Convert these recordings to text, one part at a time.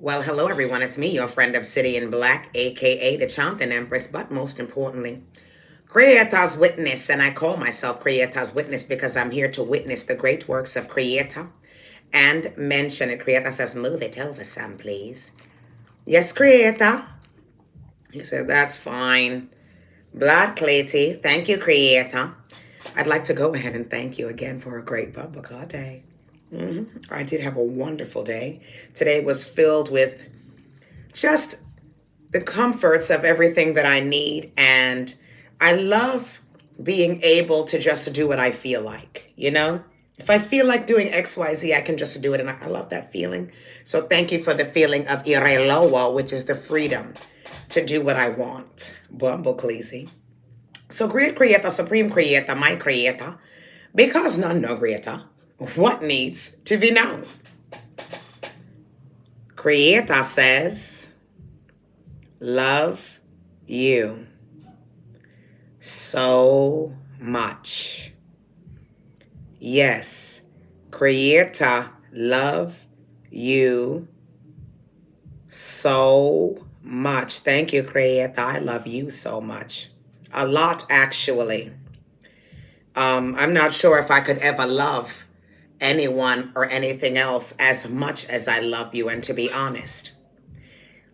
Well, hello everyone. It's me, your friend of City in Black, aka the Chanting Empress, but most importantly, Creator's Witness. And I call myself Creator's Witness because I'm here to witness the great works of Creator and mention it. Creator says, move it over some, please. Yes, Creator. He said, that's fine. Blood Claty. Thank you, Creator. I'd like to go ahead and thank you again for a great Bumble Club day. I did have a wonderful day. Today was filled with just the comforts of everything that I need. And I love being able to just do what I feel like, you know? If I feel like doing XYZ, I can just do it. And I love that feeling. So thank you for the feeling of Ireloa, which is the freedom to do what I want. Bumble Cleasy. So great creator, supreme creator, my creator, because none know greater, what needs to be known? Creator says, love you so much. Yes, Creator love you so much. Thank you, Creator. I love you so much. A lot, actually. I'm not sure if I could ever love anyone or anything else as much as I love you. And to be honest,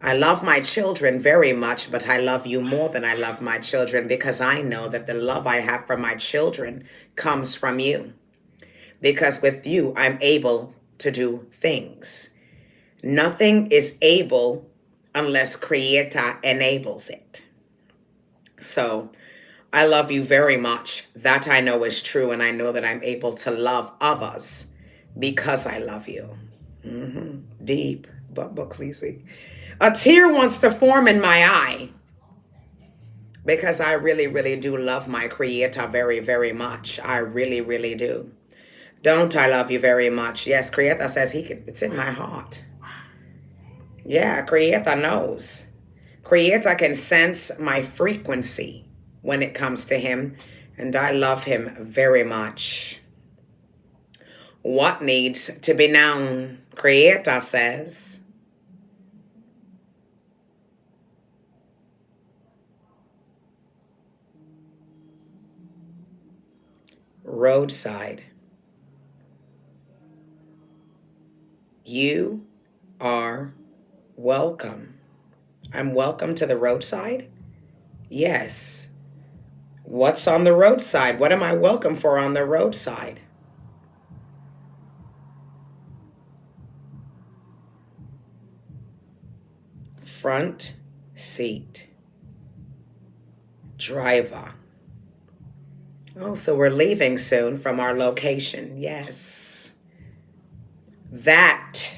I love my children very much, but I love you more than I love my children because I know that the love I have for my children comes from you. Because with you, I'm able to do things. Nothing is able unless Creator enables it. So I love you very much. That I know is true, and I know that I'm able to love others because I love you. Deep, Bumble Cleasy. A tear wants to form in my eye because I really, really do love my Creator very, very much. I really, really do. Don't I love you very much? Yes, Creator says it's in my heart. Yeah, Creator knows. Creator can sense my frequency when it comes to him, and I love him very much. What needs to be known? Creator says, roadside. You are welcome. I'm welcome to the roadside? Yes. What's on the roadside? What am I welcome for on the roadside? Front seat. Driver. Oh, so we're leaving soon from our location. Yes. That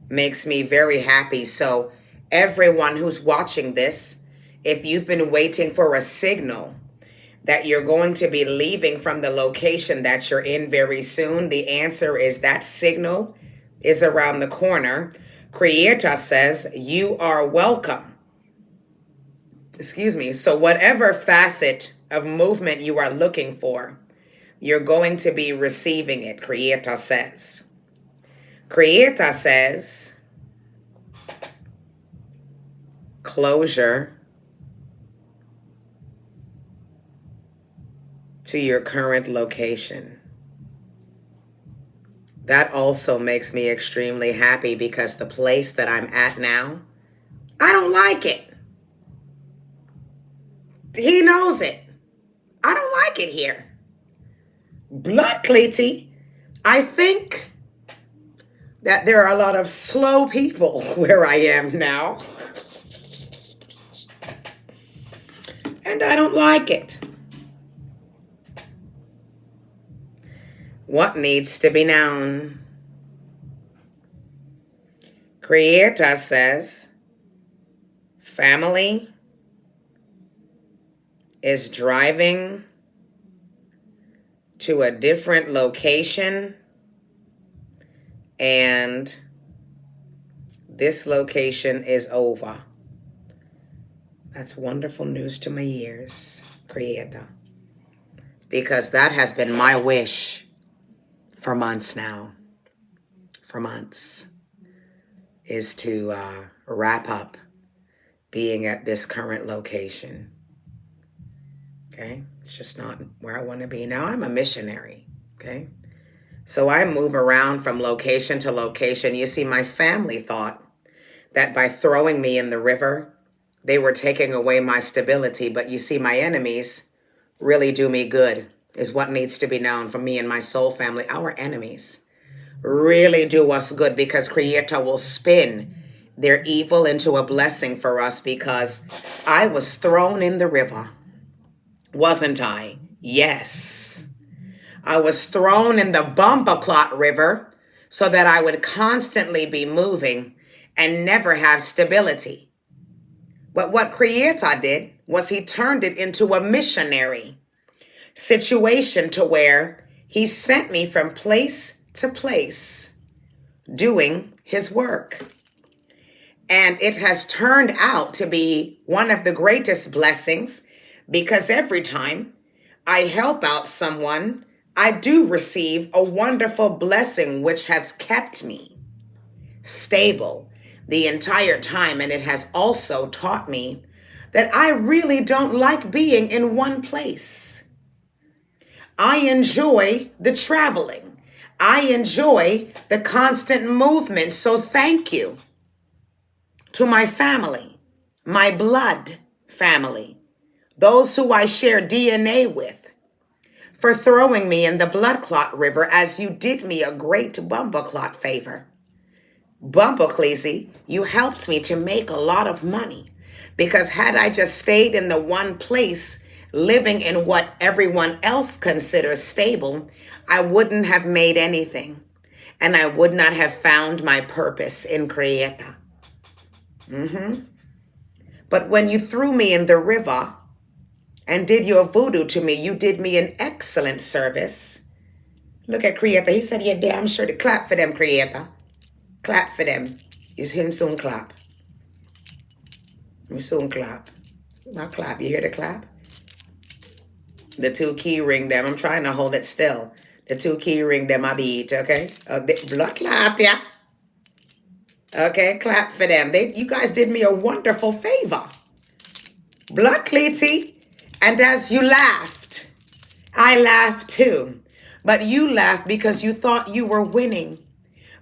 makes me very happy. So everyone who's watching this, if you've been waiting for a signal that you're going to be leaving from the location that you're in very soon, the answer is that signal is around the corner. Creator says you are welcome. Excuse me. So whatever facet of movement you are looking for, you're going to be receiving it, Creator says. Creator says closure to your current location. That also makes me extremely happy because the place that I'm at now, I don't like it. He knows it. I don't like it here. Blood Cleety, I think that there are a lot of slow people where I am now. And I don't like it. What needs to be known? Creator says family is driving to a different location, and this location is over. That's wonderful news to my ears, Creator, because that has been my wish for months now. For months. is to wrap up being at this current location. Okay? It's just not where I want to be. Now I'm a missionary. Okay? So I move around from location to location. You see, my family thought that by throwing me in the river, they were taking away my stability. But you see, my enemies really do me good, is what needs to be known for me and my soul family. Our enemies really do us good because Creator will spin their evil into a blessing for us, because I was thrown in the river, wasn't I? Yes. I was thrown in the bumper clot river so that I would constantly be moving and never have stability. But what Creator did was he turned it into a missionary situation to where he sent me from place to place doing his work. And it has turned out to be one of the greatest blessings, because every time I help out someone, I do receive a wonderful blessing, which has kept me stable the entire time. And it has also taught me that I really don't like being in one place. I enjoy the traveling. I enjoy the constant movement. So thank you to my family, my blood family, those who I share DNA with, for throwing me in the blood clot river, as you did me a great bumper clot favor. Bumper Cleasy, you helped me to make a lot of money, because had I just stayed in the one place, living in what everyone else considers stable, I wouldn't have made anything, and I would not have found my purpose in Creator. But when you threw me in the river and did your voodoo to me, you did me an excellent service. Look at Creator. He said, "You're damn sure to clap for them, Creator. Clap for them." You see him soon clap. You soon clap. Now clap. You hear the clap? The two key ring them. I'm trying to hold it still. The two key ring them I beat, okay? Blood clap, yeah. Okay, clap for them. You guys did me a wonderful favor. Blood Cleety. And as you laughed, I laughed too. But you laughed because you thought you were winning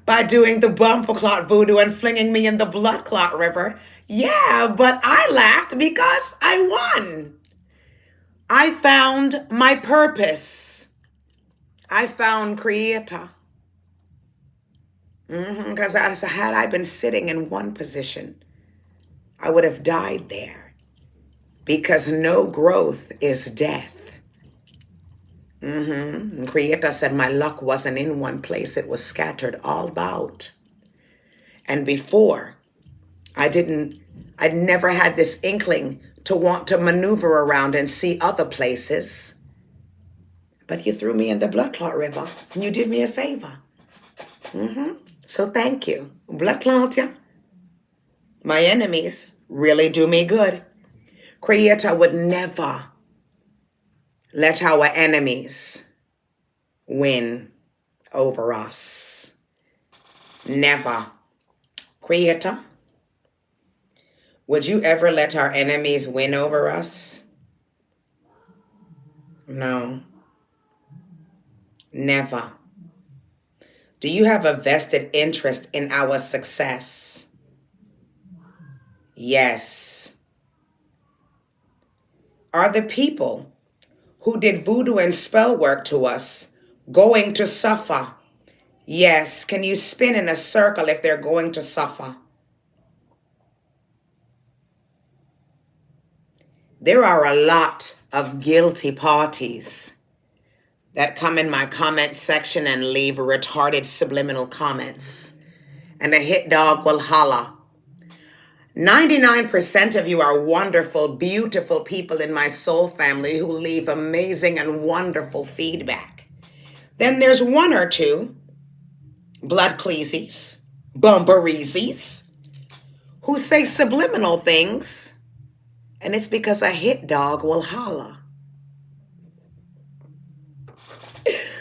by doing the bumper clot voodoo and flinging me in the blood clot river. Yeah, but I laughed because I won. I found my purpose. I found Creator. Because had I been sitting in one position, I would have died there, because no growth is death. And Creator said my luck wasn't in one place. It was scattered all about. And before, I'd never had this inkling to want to maneuver around and see other places. But you threw me in the blood clot river and you did me a favor. So thank you. Blood clot, yeah. My enemies really do me good. Creator would never let our enemies win over us. Never. Creator, would you ever let our enemies win over us? No. Never. Do you have a vested interest in our success? Yes. Are the people who did voodoo and spell work to us going to suffer? Yes. Can you spin in a circle if they're going to suffer? There are a lot of guilty parties that come in my comment section and leave retarded subliminal comments. And a hit dog will holla. 99% of you are wonderful, beautiful people in my soul family who leave amazing and wonderful feedback. Then there's one or two blood cleesies, bumbereesies, who say subliminal things, and it's because a hit dog will holla.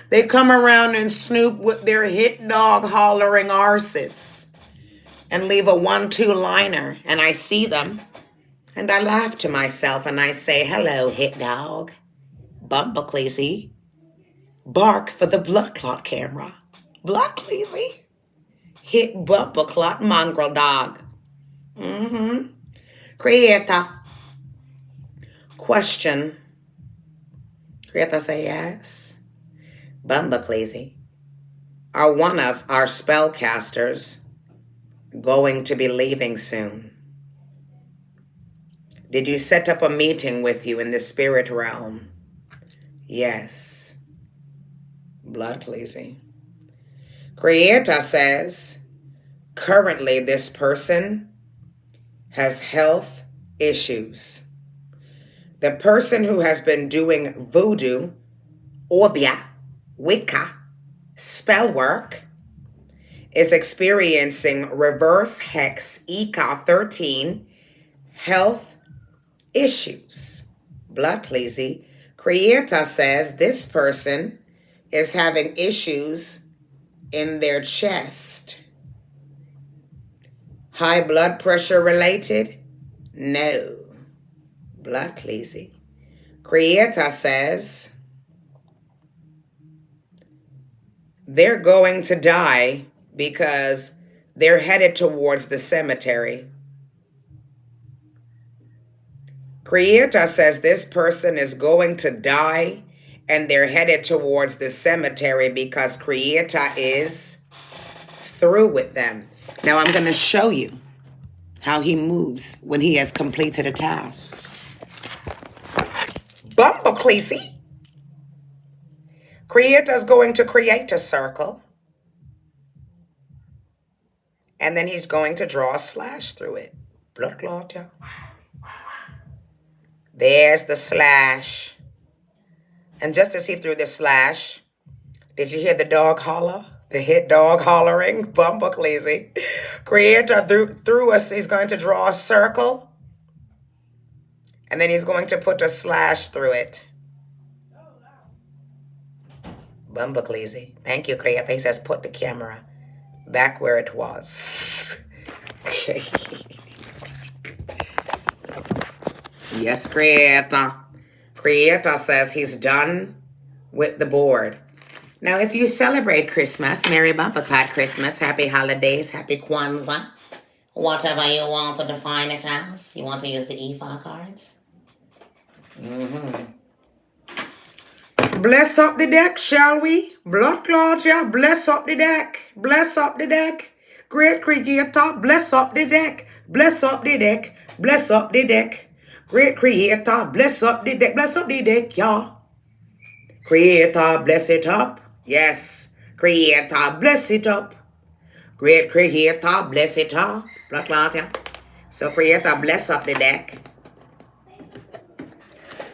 They come around and snoop with their hit dog hollering arses. and leave a 1-2 liner, and I see them, and I laugh to myself, and I say, hello, hit dog, Bumbleclazy, bark for the blood clot camera, blood cleasy, hit bumper clot mongrel dog. Creator, question. Creator say yes. Bumbleclazy, are one of our spellcasters going to be leaving soon? Did you set up a meeting with you in the spirit realm? Yes. Bloodclazy. Creator says, currently this person has health issues. The person who has been doing voodoo, orbia, Wicca, spell work, is experiencing reverse hex ECA 13 health issues. Bloodclazy. Creator says this person is having issues in their chest. High blood pressure related? No. Bloodclazy. Creator says they're going to die because they're headed towards the cemetery. Creator says this person is going to die and they're headed towards the cemetery because Creator is through with them. Now I'm going to show you how he moves when he has completed a task. Bumbleclazy. Creator's going to create a circle. And then he's going to draw a slash through it. Blood clot, yeah. There's the slash. And just as he threw the slash, did you hear the dog holler? The hit dog hollering? Bumbleclazy. Creator through us, he's going to draw a circle. And then he's going to put a slash through it. Bumbleclazy. Thank you, Creator. He says put the camera back where it was. Okay. Yes, Creator. Creator says he's done with the board. Now, if you celebrate Christmas, Merry Bumperclot Christmas, Happy Holidays, Happy Kwanzaa, whatever you want to define it as. You want to use the EFA cards? Bless up the deck, shall we? Blood clot, yeah. Bless up the deck. Bless up the deck. Great Creator, bless up the deck. Bless up the deck. Bless up the deck. Great Creator, bless up the deck. Bless up the deck, yeah. Creator, bless it up. Yes. Creator, bless it up. Great Creator, bless it up. Blood clot, yeah. So Creator, bless up the deck.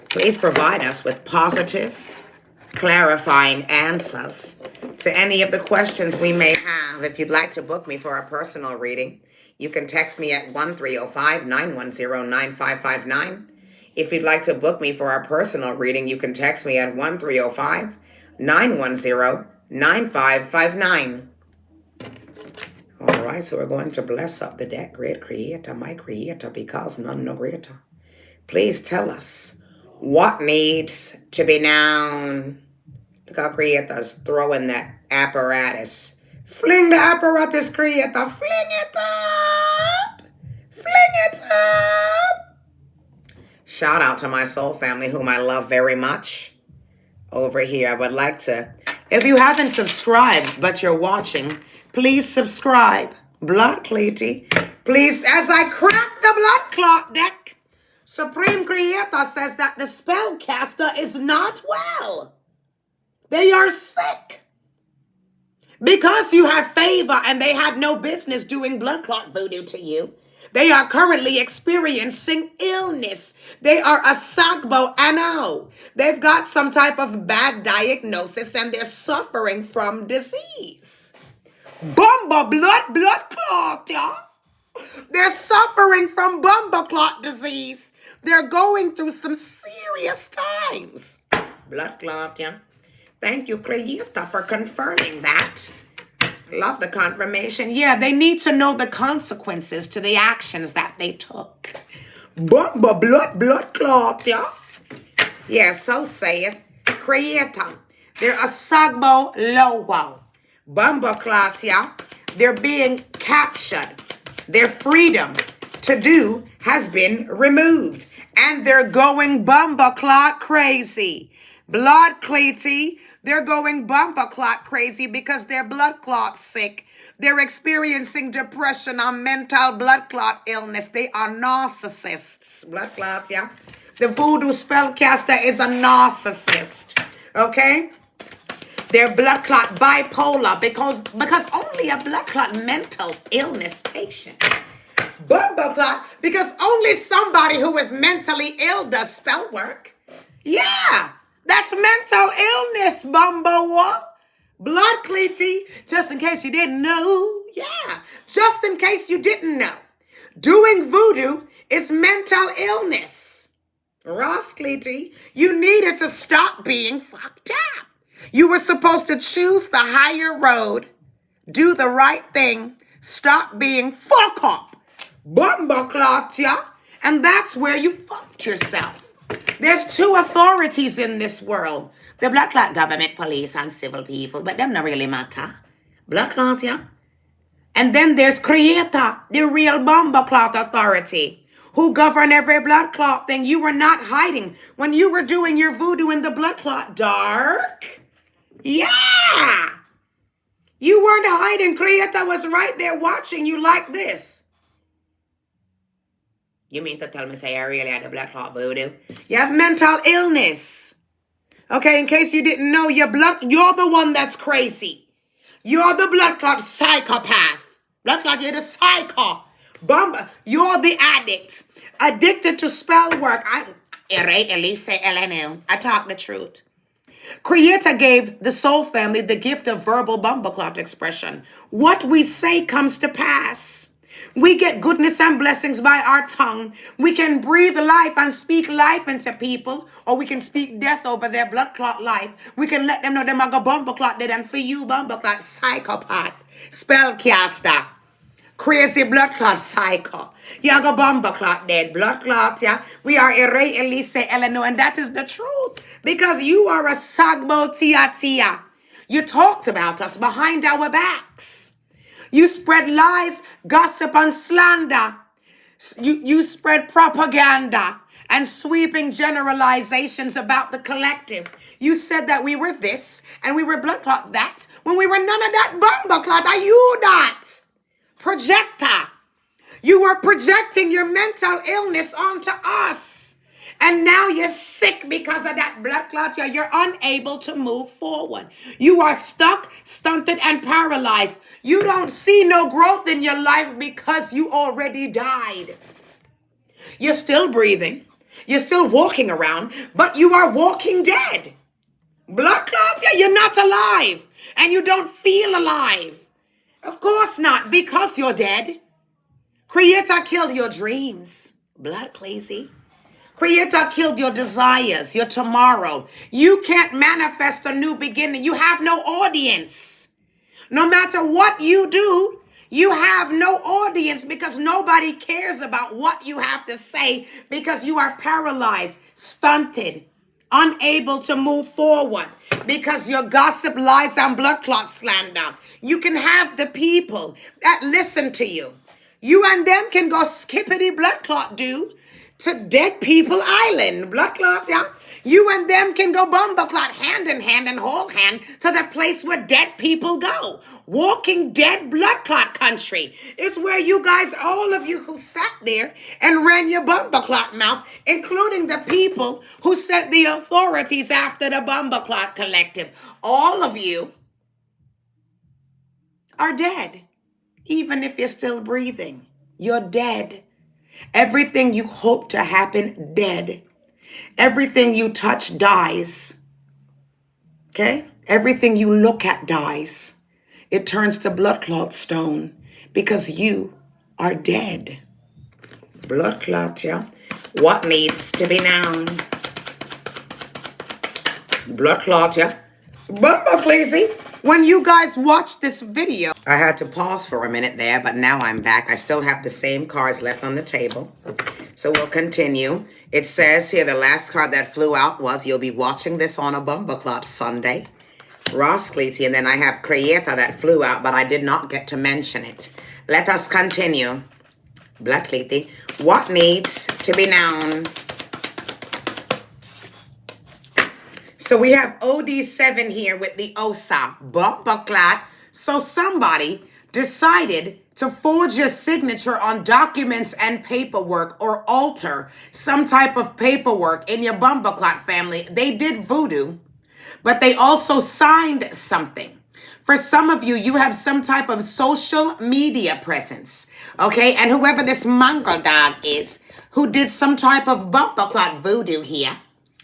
Please provide us with positive, clarifying answers to any of the questions we may have. If you'd like to book me for a personal reading, you can text me at 1305-910-9559. If you'd like to book me for a personal reading, you can text me at 1305-910-9559. All right, so we're going to bless up the deck. Great Creator, my Creator, because none no greater. Please tell us what needs to be known. Look how Creator's throwing that apparatus. Fling the apparatus, Creator. Fling it up. Fling it up. Shout out to my soul family, whom I love very much. Over here, I would like to, if you haven't subscribed, but you're watching, please subscribe. Blood Cleety. Please, as I crack the blood clot deck, Supreme Creator says that the spellcaster is not well. They are sick. Because you have favor and they had no business doing blood clot voodoo to you, they are currently experiencing illness. They are a Sagbo Ano. They've got some type of bad diagnosis and they're suffering from disease. Bumba blood clot, y'all. They're suffering from bumba clot disease. They're going through some serious times. Blood clot, yeah. Thank you, Creator, for confirming that. Love the confirmation. Yeah, they need to know the consequences to the actions that they took. Blood clot, yeah. Yeah, so say it. Creator. They're a sagbo lowo. Bumbo clots, yeah. They're being captured. Their freedom to do has been removed. And they're going bumbo clot crazy. Blood cleaty. They're going bumbo clot crazy because they're blood clot sick. They're experiencing depression or mental blood clot illness. They are narcissists. Blood clots, yeah. The voodoo spellcaster is a narcissist. Okay? They're blood clot bipolar because only a blood clot mental illness patient. Bumbo clot because only somebody who is mentally ill does spell work. Yeah, that's mental illness, bumbo. Blood cleaty, just in case you didn't know. Yeah, just in case you didn't know. Doing voodoo is mental illness. Ross Cleety, you needed to stop being fucked up. You were supposed to choose the higher road, do the right thing, stop being fuck up. Bumbleclot, yeah? And that's where you fucked yourself. There's two authorities in this world. The blood clot government, police, and civil people, but them not really matter. Blood clot, yeah? And then there's Creator, the real bomber clot authority, who govern every blood clot thing. You were not hiding when you were doing your voodoo in the blood clot dark. Yeah. You weren't hiding. Creator was right there watching you like this. You mean to tell me, say I really had the blood clot voodoo? You have mental illness. Okay, in case you didn't know, you're the one that's crazy. You're the blood clot psychopath. Blood clot, you're the psycho. You're the addict. Addicted to spell work. I talk the truth. Creator gave the soul family the gift of verbal bumbleclot expression. What we say comes to pass. We get goodness and blessings by our tongue. We can breathe life and speak life into people, or we can speak death over their blood clot life. We can let them know them are go bumbleclot dead, and for you, bumbleclot psychopath, spellcaster, crazy blood clot psycho. You go bumbleclot dead, blood clot, yeah. We are Ere Elise Eleanor, and that is the truth. Because you are a sagbo tia. You talked about us behind our backs. You spread lies, gossip, and slander. You spread propaganda and sweeping generalizations about the collective. You said that we were this and we were blood clot that when we were none of that bumble clot. Are you that? Projector. You were projecting your mental illness onto us. And now you're sick because of that blood clot. You're unable to move forward. You are stuck, stunted, and paralyzed. You don't see no growth in your life because you already died. You're still breathing. You're still walking around, but you are walking dead. Blood clots, you're not alive. And you don't feel alive. Of course not, because you're dead. Creator killed your dreams. Blood crazy. Creator killed your desires, your tomorrow. You can't manifest a new beginning. You have no audience. No matter what you do, you have no audience because nobody cares about what you have to say because you are paralyzed, stunted, unable to move forward because your gossip, lies, and blood clot slander. You can have the people that listen to you. You and them can go skippity blood clot do to Dead People Island. Blood clots, yeah? You and them can go bumbleclot hand in hand and hold hand to the place where dead people go. Walking Dead blood clot country is where you guys, all of you who sat there and ran your bumbleclot mouth, including the people who sent the authorities after the bumbleclot collective. All of you are dead. Even if you're still breathing, you're dead. Everything you hope to happen, dead. Everything you touch dies. Okay? Everything you look at dies. It turns to blood clot stone because you are dead. Blood clot, yeah? What needs to be known? Blood clot, yeah? Bumble crazy. When you guys watch this video, I had to pause for a minute there, but now I'm back. I still have the same cards left on the table. So we'll continue. It says here the last card that flew out was, you'll be watching this on a Bumbleclot Sunday. Ross Cleety, and then I have Creator that flew out, but I did not get to mention it. Let us continue. Black Cleety, what needs to be known? So we have OD7 here with the OSA, Bumbleclot. So somebody decided to forge your signature on documents and paperwork or alter some type of paperwork in your Bumbleclot family. They did voodoo, but they also signed something. For some of you, you have some type of social media presence, okay? And whoever this mongrel dog is, who did some type of Bumbleclot voodoo here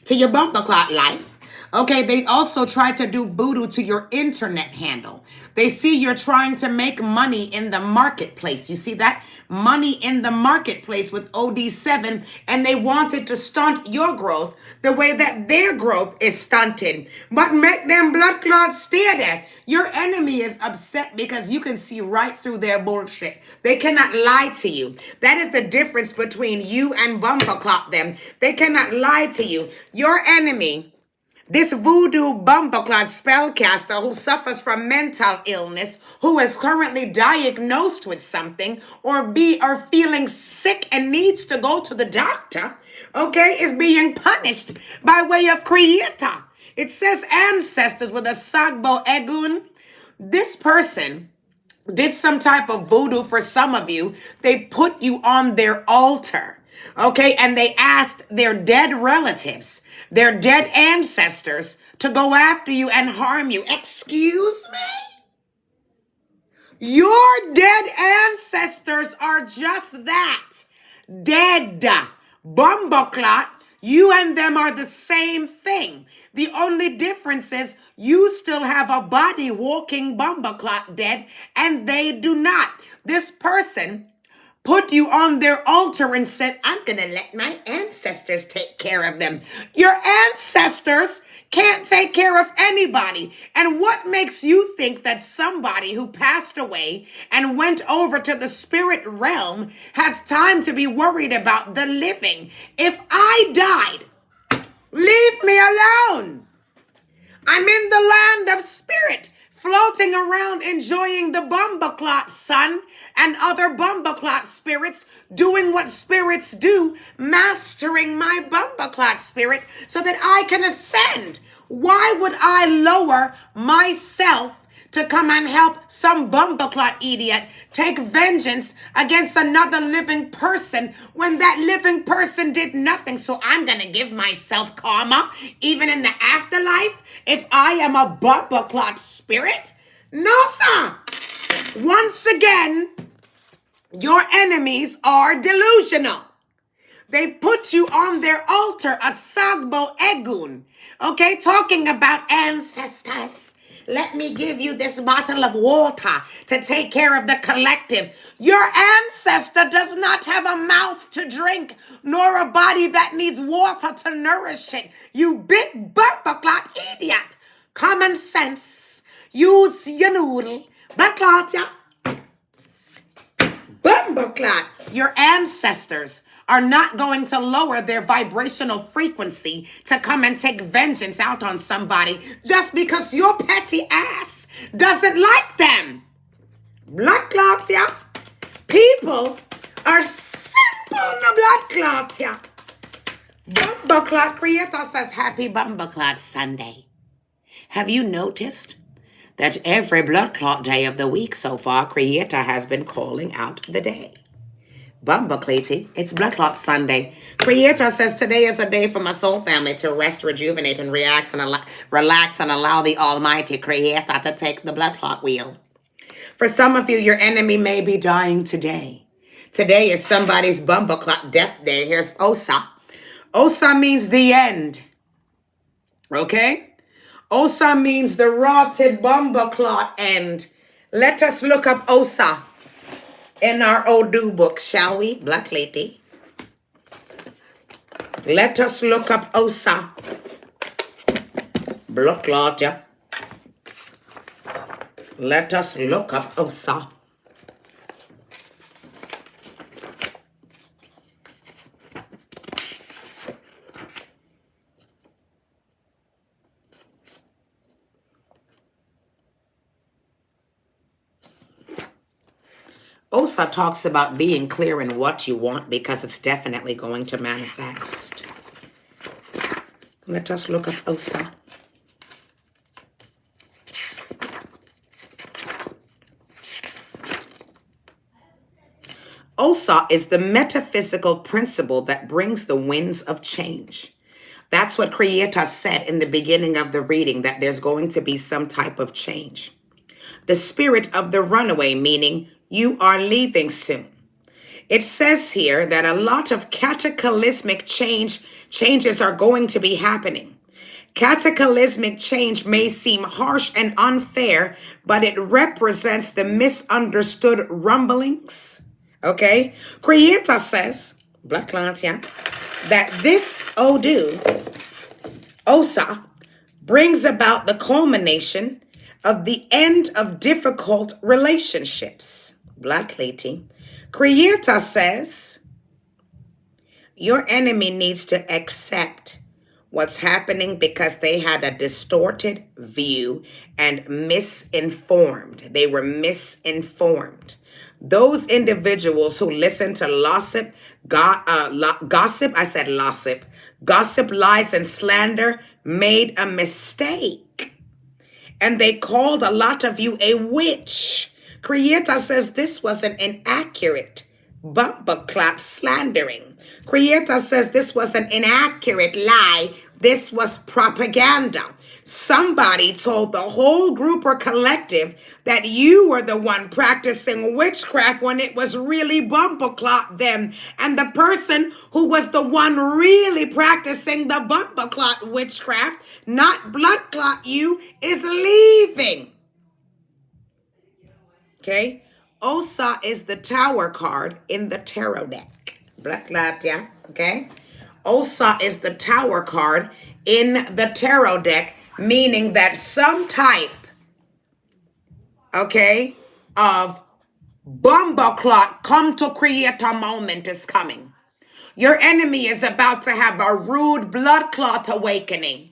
to your Bumbleclot life, okay, they also tried to do voodoo to your internet handle. They see you're trying to make money in the marketplace. You see that? Money in the marketplace with OD7, and they wanted to stunt your growth the way that their growth is stunted. But make them blood clots stay there. Your enemy is upset because you can see right through their bullshit. They cannot lie to you. That is the difference between you and Bumbleclot them. They cannot lie to you. Your enemy, this voodoo Bumbleclot spellcaster who suffers from mental illness, who is currently diagnosed with something or feeling sick and needs to go to the doctor, okay, is being punished by way of Creator. It says ancestors with a Sagbo Egun. This person did some type of voodoo for some of you. They put you on their altar, okay? And they asked their dead relatives, their dead ancestors, to go after you and harm you. Excuse me? Your dead ancestors are just that. Dead. Bumbleclot, you and them are the same thing. The only difference is you still have a body walking Bumbleclot dead and they do not. This person put you on their altar and said, I'm going to let my ancestors take care of them. Your ancestors can't take care of anybody. And what makes you think that somebody who passed away and went over to the spirit realm has time to be worried about the living? If I died, leave me alone. I'm in the land of spirit, floating around enjoying the Bumbleclot sun and other Bumbleclot spirits, doing what spirits do, mastering my Bumbleclot spirit so that I can ascend. Why would I lower myself to come and help some Bumbleclot idiot take vengeance against another living person when that living person did nothing? So I'm going to give myself karma even in the afterlife if I am a Bumbleclot spirit? No, sir. Once again, your enemies are delusional. They put you on their altar, a Sagbo Egun. Okay, talking about ancestors. Let me give you this bottle of water to take care of the collective. Your ancestor does not have a mouth to drink, nor a body that needs water to nourish it. You big Bumbleclot idiot. Common sense. Use your noodle. Bumbleclot, yeah. Bumbleclot. Your ancestors are not going to lower their vibrational frequency to come and take vengeance out on somebody just because your petty ass doesn't like them. Blood clots, yeah. People are simple no blood clots, yeah. Bumbleclot Creator says, Happy Bumbleclot Sunday. Have you noticed that every blood clot day of the week so far, Creator has been calling out the day? Bumbleclot, it's Blood Clot Sunday. Creator says today is a day for my soul family to rest, rejuvenate, and relax and allow the Almighty Creator to take the blood clot wheel. For some of you, your enemy may be dying today. Today is somebody's Bumbleclot death day. Here's Osa. Osa means the end. Okay? Osa means the rotted Bumbleclot end. Let us look up Osa in our Odu book, shall we? Black lady. Let us look up Osa. Blood clot, yeah. Let us look up Osa. Osa talks about being clear in what you want because it's definitely going to manifest. Let us look up Osa. Osa is the metaphysical principle that brings the winds of change. That's what Creator said in the beginning of the reading, that there's going to be some type of change. The spirit of the runaway, meaning you are leaving soon. It says here that a lot of cataclysmic changes are going to be happening. Cataclysmic change may seem harsh and unfair, but it represents the misunderstood rumblings. Okay? Creator says, Black Lance, yeah, that this Osa, brings about the culmination of the end of difficult relationships. Black lady. Creator says, your enemy needs to accept what's happening because they had a distorted view and misinformed. They were misinformed. Those individuals who listen to gossip, gossip, lies, and slander made a mistake. And they called a lot of you a witch. Creator says this was an inaccurate bumper clot slandering. Creator says this was an inaccurate lie. This was propaganda. Somebody told the whole group or collective that you were the one practicing witchcraft when it was really bumper clot them. And the person who was the one really practicing the bumper clot witchcraft, not blood clot you, is leaving. Okay? Osa is the tower card in the tarot deck. Black clot, yeah? Okay? Osa is the tower card in the tarot deck, meaning that some type, okay, of bomba clot come to create a moment is coming. Your enemy is about to have a rude blood clot awakening.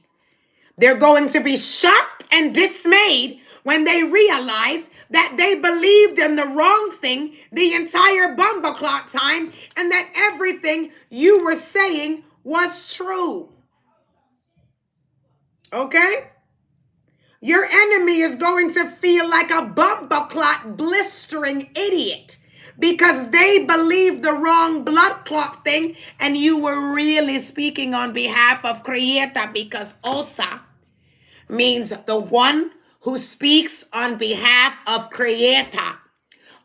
They're going to be shocked and dismayed when they realize that they believed in the wrong thing the entire bomba clot time and that everything you were saying was true. Okay? Your enemy is going to feel like a bumper clot blistering idiot because they believed the wrong blood clot thing and you were really speaking on behalf of Creator, because Osa means the one who speaks on behalf of Creator.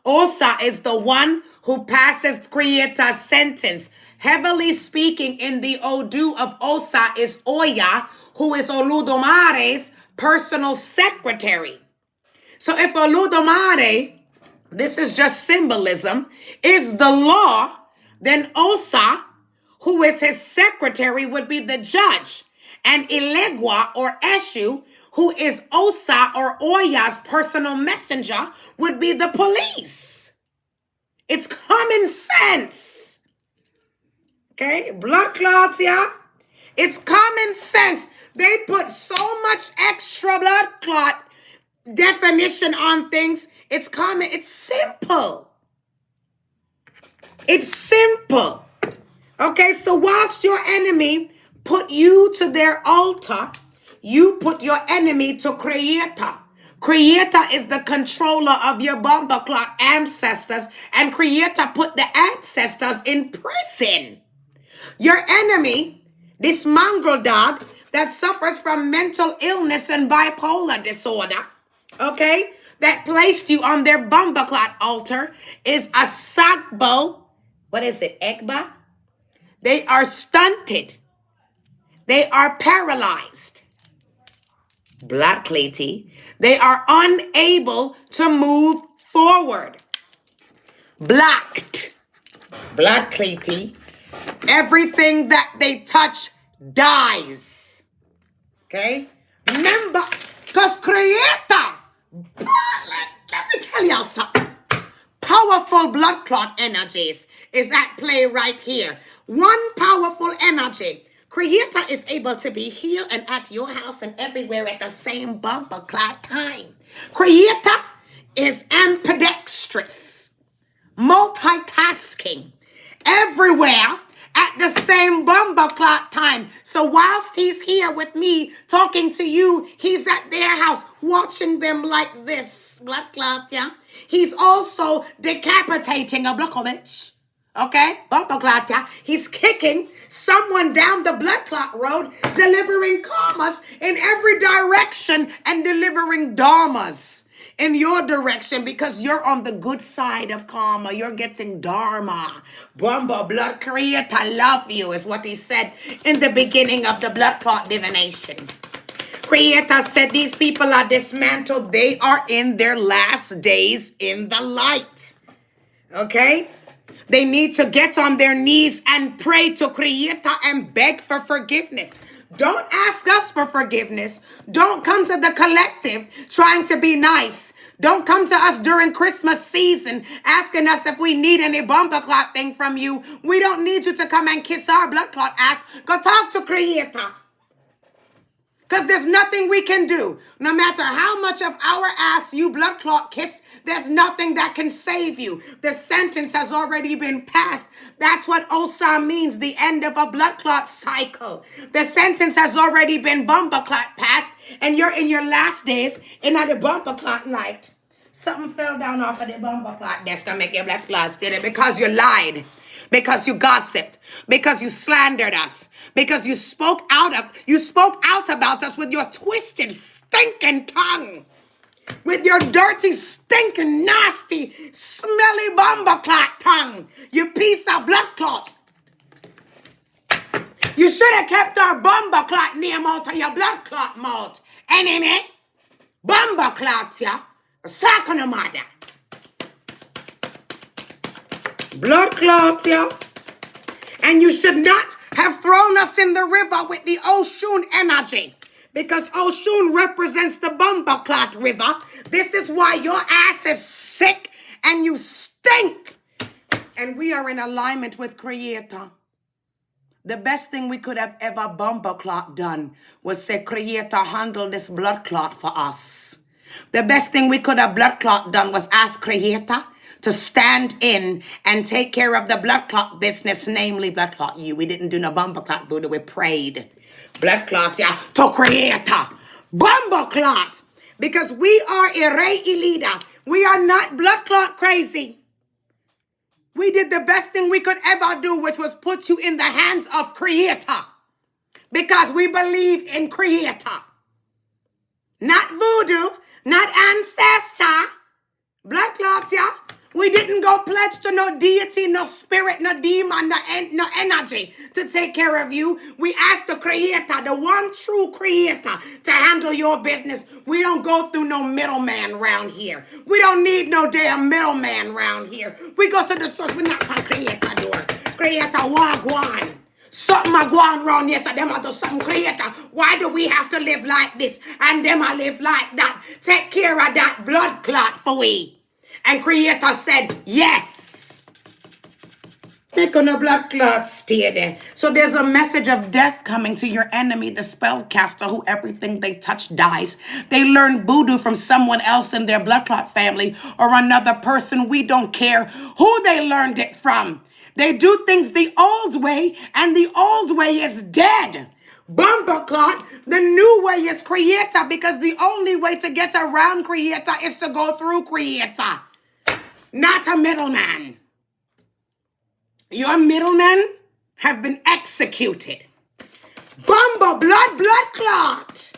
Osa is the one who passes Creator's sentence. Heavily speaking, in the Odu of Osa is Oya, who is Oludomare's personal secretary. So if Oludumare, this is just symbolism, is the law, then Osa, who is his secretary, would be the judge. And Ilegwa or Eshu, who is Osa or Oya's personal messenger, would be the police. It's common sense. Okay? Blood clots, yeah? It's common sense. They put so much extra blood clot definition on things. It's common. It's simple. It's simple. Okay, so whilst your enemy put you to their altar, you put your enemy to Creator. Creator is the controller of your bomba clot ancestors, and Creator put the ancestors in prison. Your enemy, this mongrel dog that suffers from mental illness and bipolar disorder, okay, that placed you on their bomba clot altar, is a Sagbo. What is it? Egba? They are stunted. They are paralyzed. Blood clotty. They are unable to move forward. Blocked. Blood clotty. Everything that they touch dies. Okay? Remember, because Creator, tell y'all something. Powerful blood clot energies is at play right here. One powerful energy. Creator is able to be here and at your house and everywhere at the same bumper clot time. Creator is ambidextrous, multitasking, everywhere at the same bumper clock time. So whilst he's here with me talking to you, he's at their house watching them like this. Blood clot, yeah. He's also decapitating a Blockovich. Okay? Bumper clot, yeah. He's kicking someone down the blood clot road, delivering karmas in every direction and delivering dharmas in your direction because you're on the good side of karma. You're getting dharma. Bumper blood creator love you is what he said in the beginning of the blood clot divination. Creator said these people are dismantled. They are in their last days in the light. Okay? They need to get on their knees and pray to Creator and beg for forgiveness. Don't ask us for forgiveness. Don't come to the collective trying to be nice. Don't come to us during Christmas season asking us if we need any bumper clot thing from you. We don't need you to come and kiss our blood clot ass. Go talk to Creator. Because there's nothing we can do. No matter how much of our ass you blood clot kiss, there's nothing that can save you. The sentence has already been passed. That's what OSA means, the end of a blood clot cycle. The sentence has already been bumper clot passed, and you're in your last days in the bumper clot light. Something fell down off of the bumper clot desk to make your blood clots did it because you lied. Because you gossiped, because you slandered us, because you spoke out about us with your twisted, stinking tongue, with your dirty, stinking, nasty, smelly bumper clot tongue, you piece of blood clot. You should have kept our bumper clot name out of your blood clot mouth. Enemy, bumper clot, yeah, second mother. Blood clots, yeah. And you should not have thrown us in the river with the Oshun energy. Because Oshun represents the bumper clot river. This is why your ass is sick and you stink. And we are in alignment with Creator. The best thing we could have ever bumper clot done was say, Creator, handle this blood clot for us. The best thing we could have blood clot done was ask Creator to stand in and take care of the blood clot business, namely blood clot you. We didn't do no bumper clot voodoo, we prayed. Blood clot, yeah, to Creator. Bumper clot. Because we are Ere Elida. We are not blood clot crazy. We did the best thing we could ever do, which was put you in the hands of Creator. Because we believe in Creator. Not voodoo, not ancestor. Blood clots, yeah. We didn't go pledge to no deity, no spirit, no demon, no energy to take care of you. We asked the Creator, the one true Creator, to handle your business. We don't go through no middleman around here. We don't need no damn middleman around here. We go to the source. We knock on Creator door. Creator, wagwan. Something a go on around here, so them a do something. Creator. Why do we have to live like this and them a live like that? Take care of that blood clot for we. And Creator said, yes. They're gonna blood clots stay there. So there's a message of death coming to your enemy, the spellcaster, who everything they touch dies. They learn voodoo from someone else in their blood clot family or another person. We don't care who they learned it from. They do things the old way, and the old way is dead. Bumper clot, the new way is Creator, because the only way to get around Creator is to go through Creator. Not a middleman. Your middlemen have been executed. Bumba blood clot.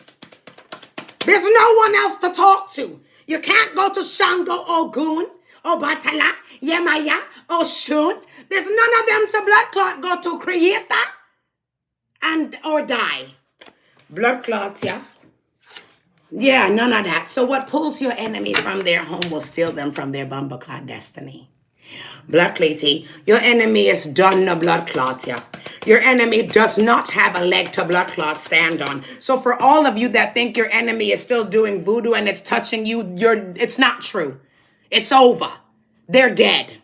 There's no one else to talk to. You can't go to Shango, Ogun, Obatala, Yemaya, Oshun. There's none of them to blood clot. Go to Creator and or die. Blood clots, yeah. Yeah, none of that. So what pulls your enemy from their home will steal them from their bumper clot destiny. Blood clotty, your enemy is done no blood clot, yeah. Your enemy does not have a leg to blood clot stand on. So for all of you that think your enemy is still doing voodoo and it's touching you, it's not true. It's over. They're dead.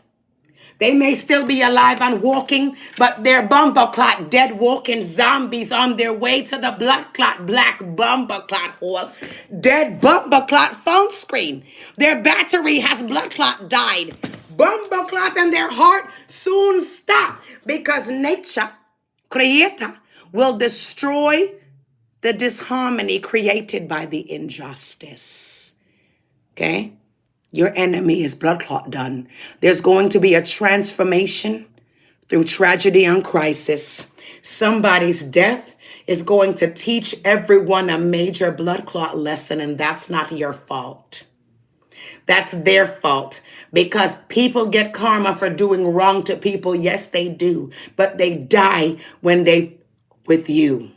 They may still be alive and walking, but they're bumper clot, dead walking zombies on their way to the blood clot, black bumper clot hole. Dead bumper clot phone screen. Their battery has blood clot died. Bumper clot and their heart soon stop because nature, creator, will destroy the disharmony created by the injustice. Okay? Your enemy is blood clot done. There's going to be a transformation through tragedy and crisis. Somebody's death is going to teach everyone a major blood clot lesson, and that's not your fault. That's their fault because people get karma for doing wrong to people. Yes, they do, but they die when they with you.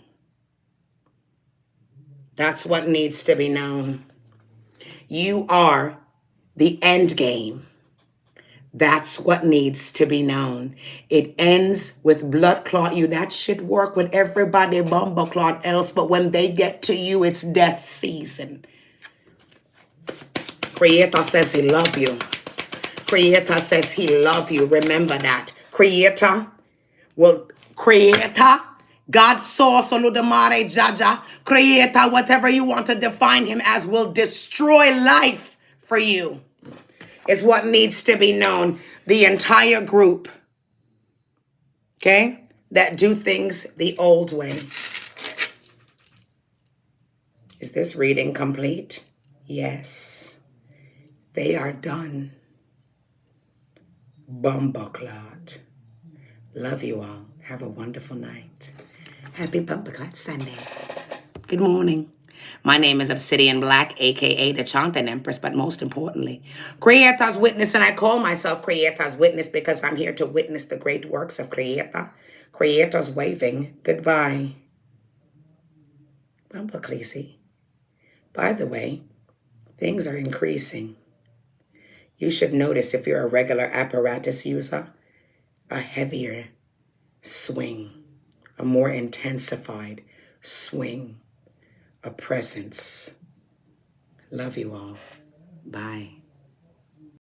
That's what needs to be known. You are the end game. That's what needs to be known. It ends with blood clot you. That should work with everybody bumper clot else, but when they get to you, it's death season. Creator says he love you. Creator says he love you. Remember that. Creator, God source, Oludamare, Jaja, Creator, whatever you want to define him as, will destroy life for you. Is what needs to be known. The entire group, okay, that do things the old way. Is this reading complete? Yes. They are done. Bumbleclot. Love you all. Have a wonderful night. Happy Bumbleclot Sunday. Good morning. My name is Obsidian Black, a.k.a. the Chanting Empress, but most importantly, Creator's Witness, and I call myself Creator's Witness because I'm here to witness the great works of Creator. Creator's waving goodbye. Bumblecleasy. By the way, things are increasing. You should notice if you're a regular apparatus user, a heavier swing, a more intensified swing. A presence. Love you all. Bye.